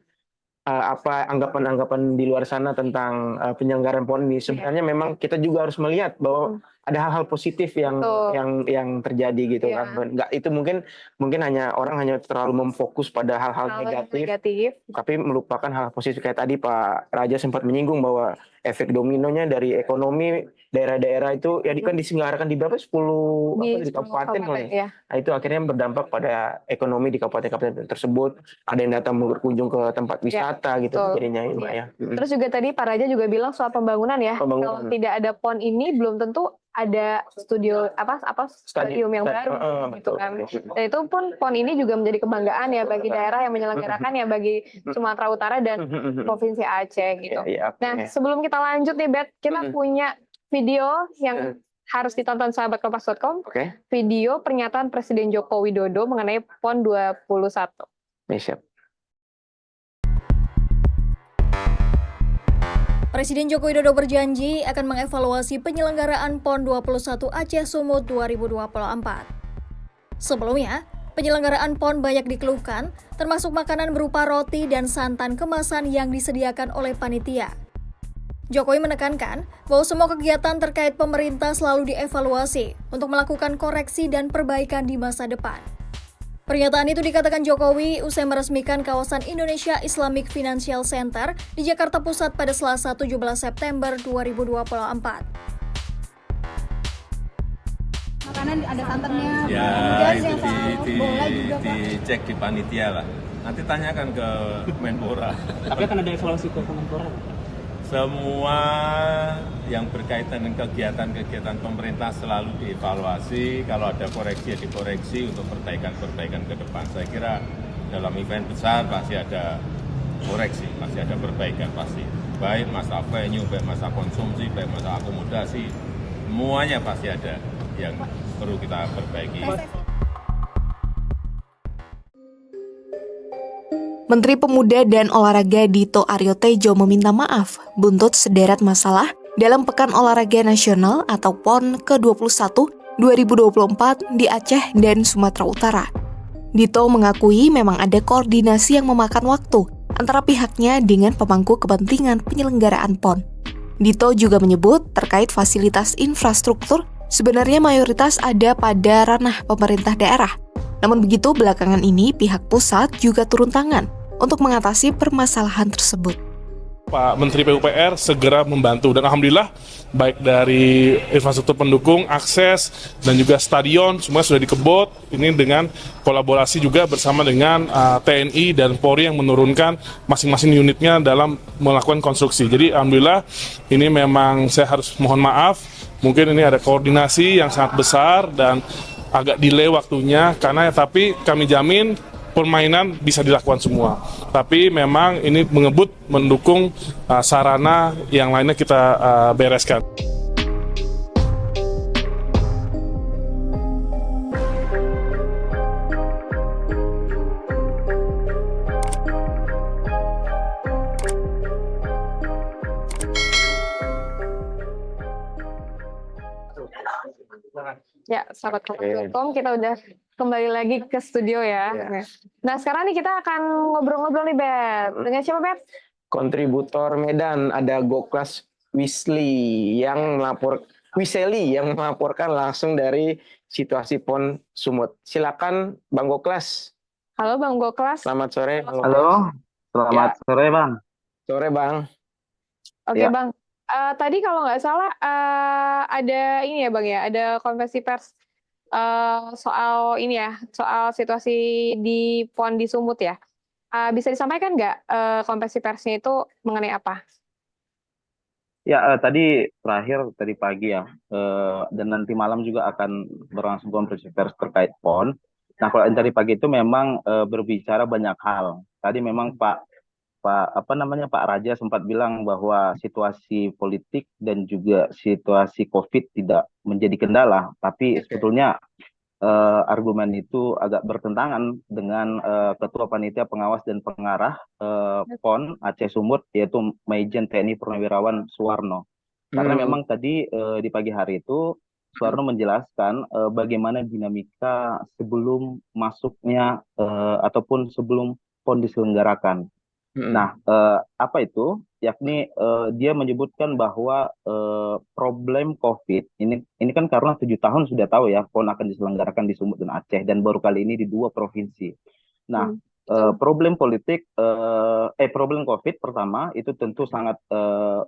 apa anggapan-anggapan di luar sana tentang penyelenggaraan PON ini. Sebenarnya memang kita juga harus melihat bahwa ada hal-hal positif yang terjadi gitu kan. Enggak, itu mungkin orang hanya terlalu memfokus pada hal-hal negatif, tapi melupakan hal positif. Kayak tadi Pak Raja sempat menyinggung bahwa efek dominonya dari ekonomi daerah-daerah itu ya kan diselenggarakan di berapa 10 di kabupaten ya. Nah, itu akhirnya berdampak pada ekonomi di kabupaten-kabupaten tersebut. Ada yang datang berkunjung ke tempat wisata gitu jadinya Mbak ya. Terus juga tadi Pak Raja juga bilang soal pembangunan ya. Kalau tidak ada PON ini belum tentu ada stadium yang baru gitu kan. Dan itu pun PON ini juga menjadi kebanggaan ya bagi daerah yang menyelenggarakan ya, bagi Sumatera Utara dan Provinsi Aceh gitu. Nah, sebelum kita lanjut nih Bet, kita punya video yang harus ditonton sahabat kompas.com. Video pernyataan Presiden Joko Widodo mengenai PON 21. Siap. Presiden Joko Widodo berjanji akan mengevaluasi penyelenggaraan PON 21 Aceh Sumut 2024. Sebelumnya, penyelenggaraan PON banyak dikeluhkan, termasuk makanan berupa roti dan santan kemasan yang disediakan oleh panitia. Jokowi menekankan bahwa semua kegiatan terkait pemerintah selalu dievaluasi untuk melakukan koreksi dan perbaikan di masa depan. Pernyataan itu dikatakan Jokowi usai meresmikan kawasan Indonesia Islamic Financial Center di Jakarta Pusat pada Selasa 17 September 2024. Makanan ada santannya, ya itu dicek di panitia lah. Nanti tanyakan ke Menpora. Tapi akan ada evaluasi ke Kemenpora? Semua yang berkaitan dengan kegiatan-kegiatan pemerintah selalu dievaluasi. Kalau ada koreksi ya dikoreksi untuk perbaikan-perbaikan ke depan. Saya kira dalam event besar pasti ada koreksi, pasti ada perbaikan pasti. Baik masalah venue, baik masalah konsumsi, baik masalah akomodasi, semuanya pasti ada yang perlu kita perbaiki. Menteri Pemuda dan Olahraga Dito Aryo Tejo meminta maaf buntut sederet masalah dalam Pekan Olahraga Nasional atau PON ke-21 2024 di Aceh dan Sumatera Utara. Dito mengakui memang ada koordinasi yang memakan waktu antara pihaknya dengan pemangku kepentingan penyelenggaraan PON. Dito juga menyebut terkait fasilitas infrastruktur sebenarnya mayoritas ada pada ranah pemerintah daerah. Namun begitu, belakangan ini pihak pusat juga turun tangan untuk mengatasi permasalahan tersebut. Pak Menteri PUPR segera membantu dan alhamdulillah baik dari infrastruktur pendukung, akses, dan juga stadion semua sudah dikebut. Ini dengan kolaborasi juga bersama dengan TNI dan Polri yang menurunkan masing-masing unitnya dalam melakukan konstruksi. Jadi alhamdulillah ini memang saya harus mohon maaf, mungkin ini ada koordinasi yang sangat besar dan agak delay waktunya tapi kami jamin permainan bisa dilakukan semua. Tapi memang ini mendukung sarana yang lainnya kita bereskan. Ya, sahabat Kompas.com, kita udah kembali lagi ke studio ya. Nah, sekarang nih kita akan ngobrol-ngobrol nih, Bet. Dengan siapa, Bet? Kontributor Medan, ada Goklas Wiseli yang melaporkan langsung dari situasi PON Sumut. Silakan Bang Goklas. Halo Bang Goklas. Selamat sore. Halo, selamat sore Bang. Sore Bang. Oke Bang. Tadi kalau nggak salah ada ini ya Bang ya, ada konferensi pers soal ini ya, soal situasi di PON di Sumut ya. Bisa disampaikan nggak konferensi persnya itu mengenai apa? Ya, tadi pagi ya, dan nanti malam juga akan berlangsung konferensi pers terkait PON. Nah, kalau yang tadi pagi itu memang berbicara banyak hal. Tadi memang Pak Raja sempat bilang bahwa situasi politik dan juga situasi COVID tidak menjadi kendala, tapi sebetulnya argumen itu agak bertentangan dengan Ketua Panitia Pengawas dan Pengarah PON Aceh Sumut, yaitu Maijen TNI Purnawirawan Suwarno. Karena memang tadi di pagi hari itu Suwarno menjelaskan bagaimana dinamika sebelum masuknya ataupun sebelum PON diselenggarakan. Nah, apa itu? Yakni dia menyebutkan bahwa problem COVID ini kan karena 7 tahun sudah tahu ya PON akan diselenggarakan di Sumut dan Aceh, dan baru kali ini di 2 provinsi. Nah, problem COVID pertama itu tentu sangat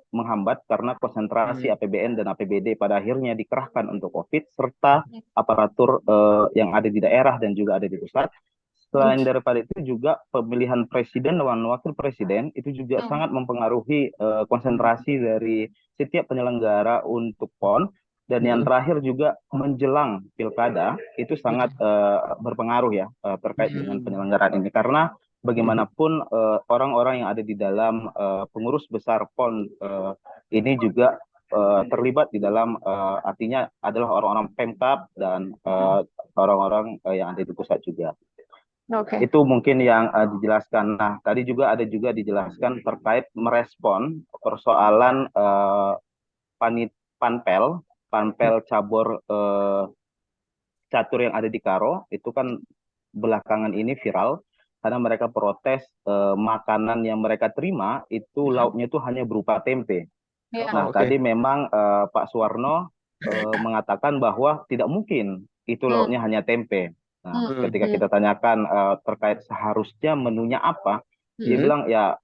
menghambat karena konsentrasi APBN dan APBD pada akhirnya dikerahkan untuk COVID serta aparatur yang ada di daerah dan juga ada di pusat. Selain daripada itu juga pemilihan presiden dan wakil presiden itu juga sangat mempengaruhi konsentrasi dari setiap penyelenggara untuk PON, dan yang terakhir juga menjelang pilkada itu sangat berpengaruh ya terkait dengan penyelenggaraan ini, karena bagaimanapun orang-orang yang ada di dalam pengurus besar PON ini juga terlibat di dalam artinya adalah orang-orang Pemkab dan orang-orang yang ada di pusat juga. Itu mungkin yang dijelaskan. Nah, tadi juga dijelaskan terkait merespon persoalan panpel cabur catur yang ada di Karo, itu kan belakangan ini viral karena mereka protes makanan yang mereka terima itu lauknya itu hanya berupa tempe. Nah, tadi memang Pak Suwarno mengatakan bahwa tidak mungkin itu lauknya hanya tempe. Nah, ketika kita tanyakan terkait seharusnya menunya apa, dia bilang ya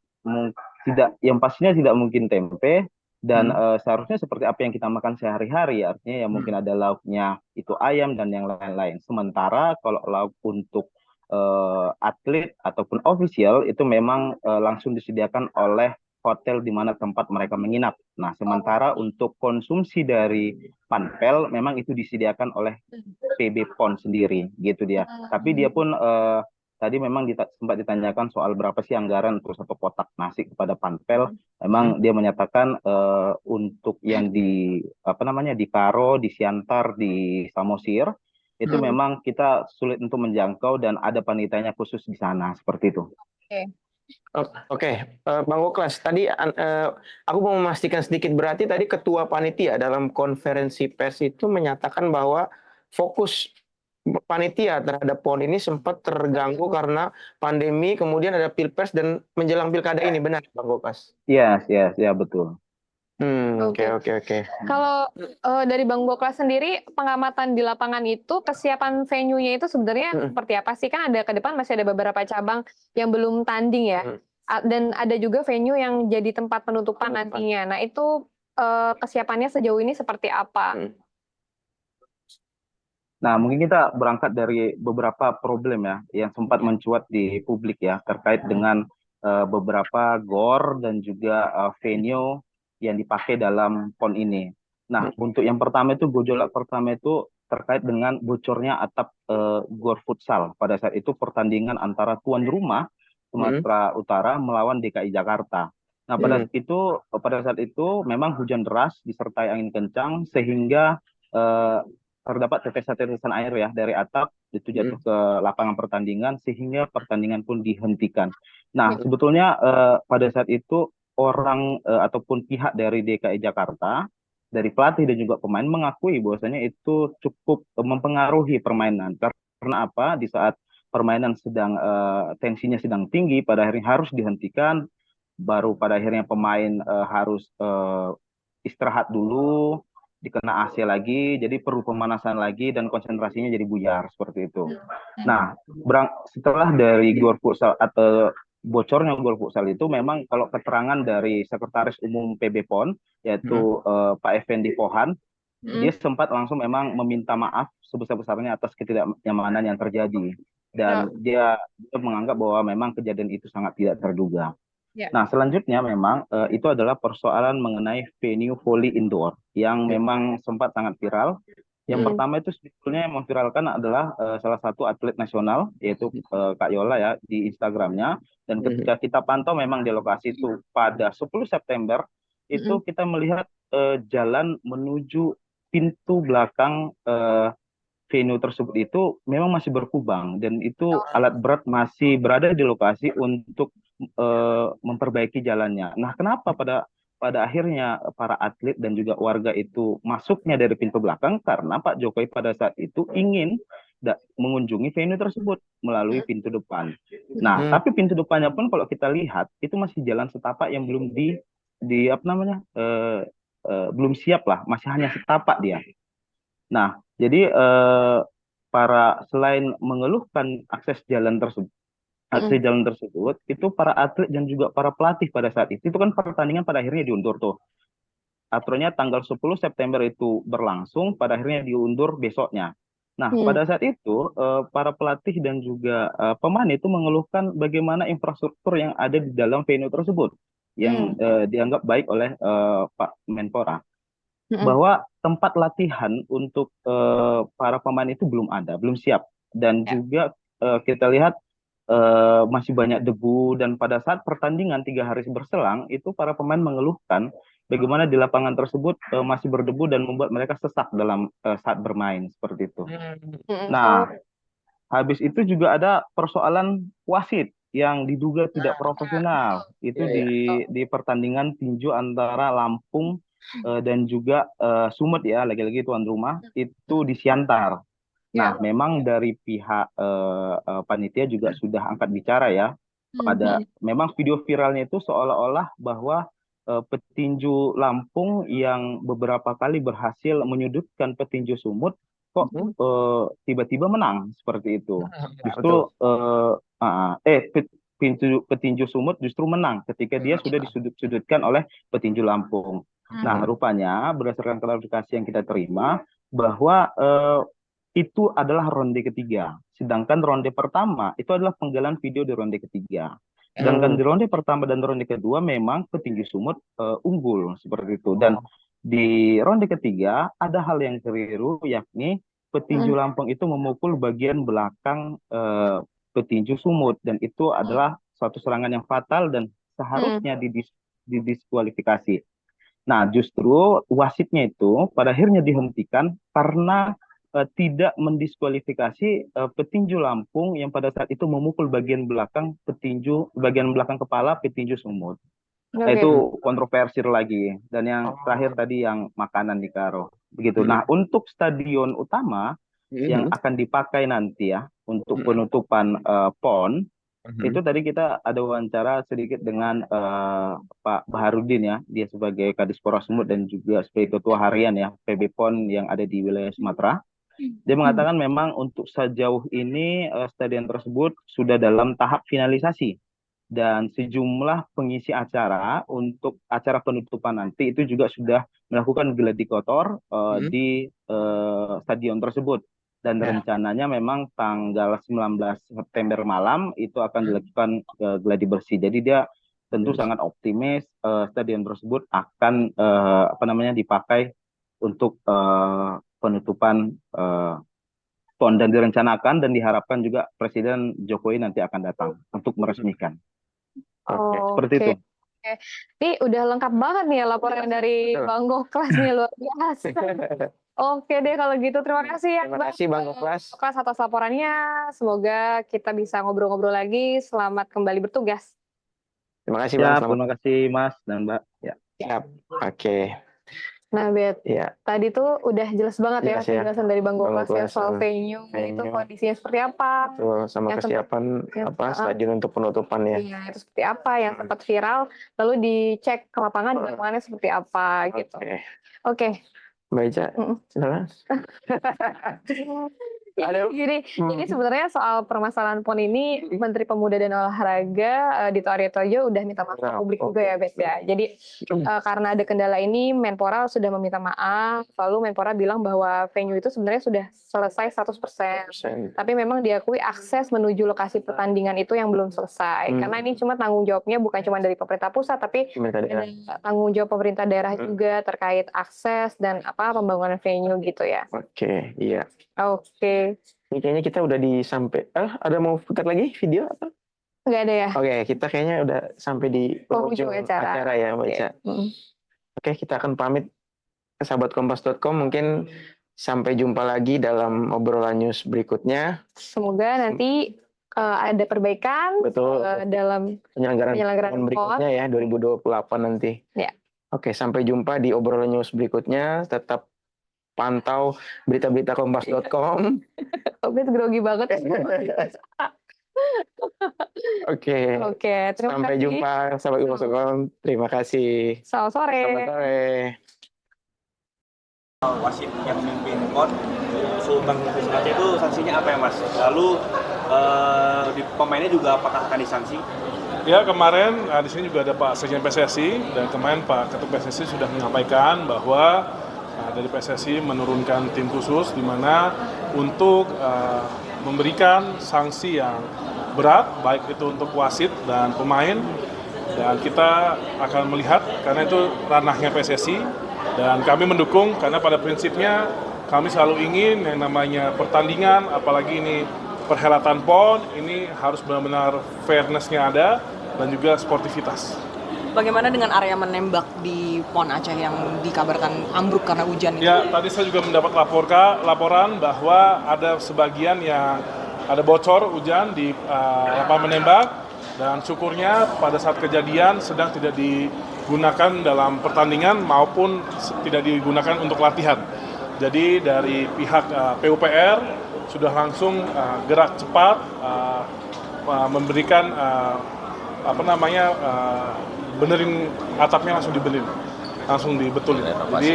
yang pastinya tidak mungkin tempe, dan seharusnya seperti apa yang kita makan sehari-hari, artinya ya mungkin ada lauknya itu ayam dan yang lain-lain. Sementara kalau lauk untuk atlet ataupun official itu memang langsung disediakan oleh hotel di mana tempat mereka menginap. Nah, sementara untuk konsumsi dari Panpel memang itu disediakan oleh PB PON sendiri, gitu dia. Tapi dia pun tadi memang sempat ditanyakan soal berapa sih anggaran untuk satu kotak nasi kepada Panpel. Memang dia menyatakan untuk yang di di Karo, di Siantar, di Samosir itu memang kita sulit untuk menjangkau dan ada panitianya khusus di sana seperti itu. Oke, Bang Woklas, tadi aku mau memastikan sedikit, berarti tadi Ketua Panitia dalam konferensi pers itu menyatakan bahwa fokus panitia terhadap PON ini sempat terganggu karena pandemi, kemudian ada Pilpres dan menjelang Pilkada ini, benar Bang Woklas? Iya, betul. Oke. Kalau dari Bang Woklas sendiri, pengamatan di lapangan itu, kesiapan venue-nya itu sebenarnya seperti apa sih? Kan ada ke depan masih ada beberapa cabang yang belum tanding ya. Dan ada juga venue yang jadi tempat penutupan nantinya. Nah, itu kesiapannya sejauh ini seperti apa? Nah, mungkin kita berangkat dari beberapa problem ya yang sempat mencuat di publik ya terkait dengan beberapa GOR dan juga venue yang dipakai dalam PON ini. Nah, untuk yang pertama itu gejolak pertama itu terkait dengan bocornya atap GOR futsal. Pada saat itu pertandingan antara tuan rumah Sumatera Utara melawan DKI Jakarta. Nah, pada saat itu memang hujan deras disertai angin kencang sehingga terdapat tetesan-tetesan air ya dari atap itu jatuh ke lapangan pertandingan sehingga pertandingan pun dihentikan. Nah, sebetulnya pada saat itu orang ataupun pihak dari DKI Jakarta, dari pelatih dan juga pemain mengakui bahwasanya itu cukup mempengaruhi permainan. Karena apa? Di saat permainan sedang tensinya sedang tinggi, pada akhirnya harus dihentikan, baru pada akhirnya pemain harus istirahat dulu, dikena AC lagi, jadi perlu pemanasan lagi dan konsentrasinya jadi buyar seperti itu. Nah, setelah dari GOR futsal atau bocornya GOR futsal itu memang kalau keterangan dari Sekretaris Umum PB PON yaitu Pak Effendi Pohan, dia sempat langsung memang meminta maaf sebesar-besarnya atas ketidaknyamanan yang terjadi dan dia menganggap bahwa memang kejadian itu sangat tidak terduga. Nah, selanjutnya memang itu adalah persoalan mengenai venue volley indoor yang memang sempat sangat viral. Yang pertama itu sebetulnya yang memviralkan adalah salah satu atlet nasional yaitu Kak Yola ya di Instagramnya. Dan ketika kita pantau memang di lokasi itu pada 10 September itu kita melihat jalan menuju pintu belakang venue tersebut itu memang masih berkubang dan itu alat berat masih berada di lokasi untuk memperbaiki jalannya. Nah, kenapa pada akhirnya para atlet dan juga warga itu masuknya dari pintu belakang? Karena Pak Jokowi pada saat itu ingin mengunjungi venue tersebut melalui pintu depan. Nah, tapi pintu depannya pun kalau kita lihat itu masih jalan setapak yang belum belum siap lah, masih hanya setapak dia. Nah, jadi selain mengeluhkan akses jalan tersebut, itu para atlet dan juga para pelatih pada saat itu kan pertandingan pada akhirnya diundur tuh. Aturannya tanggal 10 September itu berlangsung, pada akhirnya diundur besoknya. Nah, pada saat itu para pelatih dan juga pemain itu mengeluhkan bagaimana infrastruktur yang ada di dalam venue tersebut yang dianggap baik oleh Pak Menpora. Bahwa tempat latihan untuk para pemain itu belum ada, belum siap. Dan juga kita lihat masih banyak debu dan pada saat pertandingan 3 hari berselang itu para pemain mengeluhkan bagaimana di lapangan tersebut masih berdebu dan membuat mereka sesak dalam saat bermain seperti itu. Nah, habis itu juga ada persoalan wasit yang diduga tidak profesional itu di pertandingan tinju antara Lampung dan juga Sumet ya, lagi-lagi tuan rumah itu di Siantar. Nah, memang dari pihak panitia juga sudah angkat bicara ya memang video viralnya itu seolah-olah bahwa petinju Lampung yang beberapa kali berhasil menyudutkan petinju Sumut kok tiba-tiba menang seperti itu. Justru petinju Sumut justru menang ketika dia sudah disudut-sudutkan oleh petinju Lampung. Nah, rupanya berdasarkan klarifikasi yang kita terima bahwa itu adalah ronde ketiga. Sedangkan ronde pertama itu adalah penggalan video di ronde ketiga. Sedangkan di ronde pertama dan ronde kedua memang petinju Sumut unggul seperti itu. Dan di ronde ketiga ada hal yang keliru, yakni petinju Lampung itu memukul bagian belakang petinju Sumut, dan itu adalah suatu serangan yang fatal dan seharusnya didiskualifikasi. Nah, justru wasitnya itu pada akhirnya dihentikan karena tidak mendiskualifikasi petinju Lampung yang pada saat itu memukul bagian belakang kepala petinju Sumut. Nah, itu kontroversial lagi. Dan yang terakhir tadi yang makanan di Karo. Begitu. Nah, untuk stadion utama yang akan dipakai nanti ya untuk penutupan PON, itu tadi kita ada wawancara sedikit dengan Pak Baharudin ya, dia sebagai Kadispora Sumut dan juga sebagai Ketua Harian ya PB PON yang ada di wilayah Sumatera. Dia mengatakan memang untuk sejauh ini stadion tersebut sudah dalam tahap finalisasi, dan sejumlah pengisi acara untuk acara penutupan nanti itu juga sudah melakukan gladi kotor di stadion tersebut. Dan rencananya memang tanggal 19 September malam itu akan dilakukan gladi bersih. Jadi dia tentu sangat optimis stadion tersebut akan dipakai untuk penutupan PON, dan direncanakan dan diharapkan juga Presiden Jokowi nanti akan datang untuk meresmikan. Seperti itu. Ini udah lengkap banget nih ya laporan dari Bang Goklas nih, luar biasa. Oke deh kalau gitu, terima kasih ya Terima kasih Bang Goklas atas laporannya. Semoga kita bisa ngobrol-ngobrol lagi. Selamat kembali bertugas. Terima kasih Bang. Terima kasih Mas dan Mbak. Ya. Siap. Oke. Nah, Bet, tadi tuh udah jelas banget penjelasan dari Bang Goklas ya soal venue itu kondisinya seperti apa. Sama kesiapan stadion untuk penutupan ya. Iya, itu seperti apa yang sempat viral, lalu dicek ke lapangan, di lapangannya seperti apa gitu. Oke. Mbak Ica, silakan. Jadi sebenarnya soal permasalahan PON ini, Menteri Pemuda dan Olahraga Dito Aryo Tejo udah minta maaf ke publik juga ya, Bet ya. Jadi karena ada kendala ini, Menpora sudah meminta maaf. Lalu Menpora bilang bahwa venue itu sebenarnya sudah selesai 100%. Tapi memang diakui akses menuju lokasi pertandingan itu yang belum selesai. Karena ini cuma tanggung jawabnya bukan cuma dari pemerintah pusat, tapi ada tanggung jawab pemerintah daerah juga terkait akses dan pembangunan venue gitu ya. Oke, iya. Oke. Ini kayaknya kita udah ada mau putar lagi video atau? Nggak ada ya? Oke, kita kayaknya udah sampai di penghujung acara ya Mbak Ica. Oke, kita akan pamit ke sahabatkompas.com. Mungkin sampai jumpa lagi dalam obrolan news berikutnya. Semoga nanti ada perbaikan dalam penyelenggaraan berikutnya ya, 2028 nanti. Ya. Oke, sampai jumpa di obrolan news berikutnya. Tetap pantau berita-berita kompas.com. Obet grogi banget. Oke, sampai jumpa sahabat kompas.com. Terima kasih. Selamat sore. Selamat sore. Wasit yang memimpin PON Sultan Aceh itu sanksinya apa ya Mas? Lalu di pemainnya juga apakah akan disanksi? Ya, kemarin di sini juga ada Pak Sekjen PSSI, dan kemarin Pak Ketua PSSI sudah menyampaikan bahwa dari PSSI menurunkan tim khusus di mana untuk memberikan sanksi yang berat, baik itu untuk wasit dan pemain, dan kita akan melihat karena itu ranahnya PSSI, dan kami mendukung karena pada prinsipnya kami selalu ingin yang namanya pertandingan, apalagi ini perhelatan PON, ini harus benar-benar fairness-nya ada dan juga sportivitas. Bagaimana dengan area menembak di PON Aceh yang dikabarkan ambruk karena hujan itu? Ya, tadi saya juga mendapat laporan bahwa ada sebagian yang ada bocor hujan di lapangan menembak, dan syukurnya pada saat kejadian sedang tidak digunakan dalam pertandingan maupun tidak digunakan untuk latihan. Jadi dari pihak PUPR sudah langsung gerak cepat memberikan benerin atapnya, langsung dibetulin. Jadi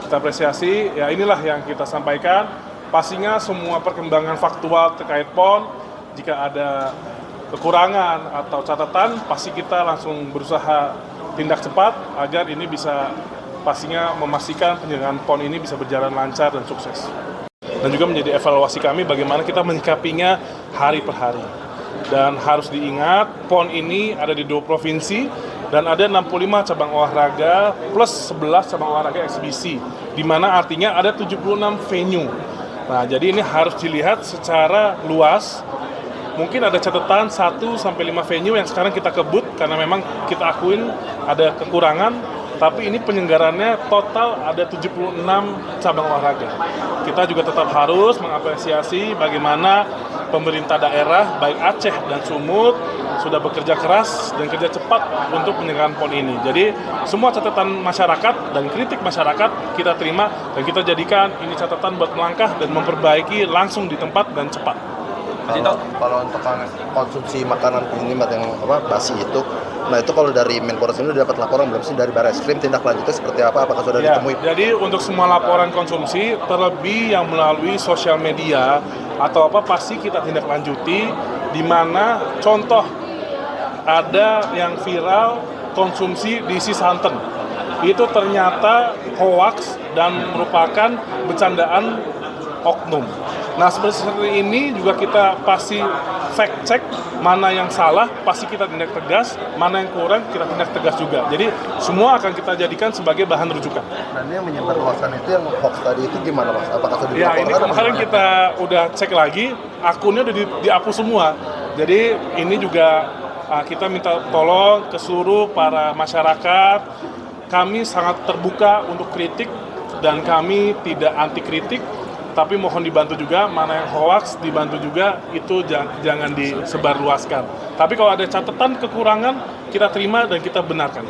kita apresiasi, ya inilah yang kita sampaikan. Pastinya semua perkembangan faktual terkait PON, jika ada kekurangan atau catatan, pasti kita langsung berusaha tindak cepat agar ini bisa pastinya memastikan penyelenggaraan PON ini bisa berjalan lancar dan sukses. dan juga menjadi evaluasi kami bagaimana kita menyikapinya hari per hari. Dan harus diingat, PON ini ada di 2 provinsi dan ada 65 cabang olahraga plus 11 cabang olahraga eksibisi, di mana artinya ada 76 venue. Nah, jadi ini harus dilihat secara luas. Mungkin ada catatan 1-5 venue yang sekarang kita kebut karena memang kita akuin ada kekurangan, tapi ini penyelenggarannya total ada 76 cabang olahraga. Kita juga tetap harus mengapresiasi bagaimana pemerintah daerah, baik Aceh dan Sumut, sudah bekerja keras dan kerja cepat untuk penyelenggaraan PON ini. Jadi semua catatan masyarakat dan kritik masyarakat kita terima dan kita jadikan ini catatan buat melangkah dan memperbaiki langsung di tempat dan cepat. Kalau untuk konsumsi makanan pengimat yang basi itu, nah itu kalau dari Menpora ini dapat laporan belum sih dari Barreskrim, tindak lanjutnya seperti apa? Apakah sudah ditemui? Jadi untuk semua laporan konsumsi, terlebih yang melalui sosial media atau pasti kita tindak lanjuti, di mana contoh ada yang viral konsumsi diisi santan. Itu ternyata hoax dan merupakan bercandaan oknum. Nah, seperti ini juga kita pasti fact check mana yang salah, pasti kita tindak tegas, mana yang kurang kita tindak tegas juga. Jadi semua akan kita jadikan sebagai bahan rujukan. Nah, ini yang menyebarluaskan itu yang hoax tadi itu gimana, Mas? Apakah sudah dilaporkan? Ya, ini kemarin kita udah cek lagi, akunnya udah dihapus semua. Jadi ini juga kita minta tolong ke seluruh para masyarakat. Kami sangat terbuka untuk kritik dan kami tidak anti kritik. Tapi mohon dibantu juga, mana yang hoax dibantu juga, itu jangan disebarluaskan. Tapi kalau ada catatan kekurangan, kita terima dan kita benarkan.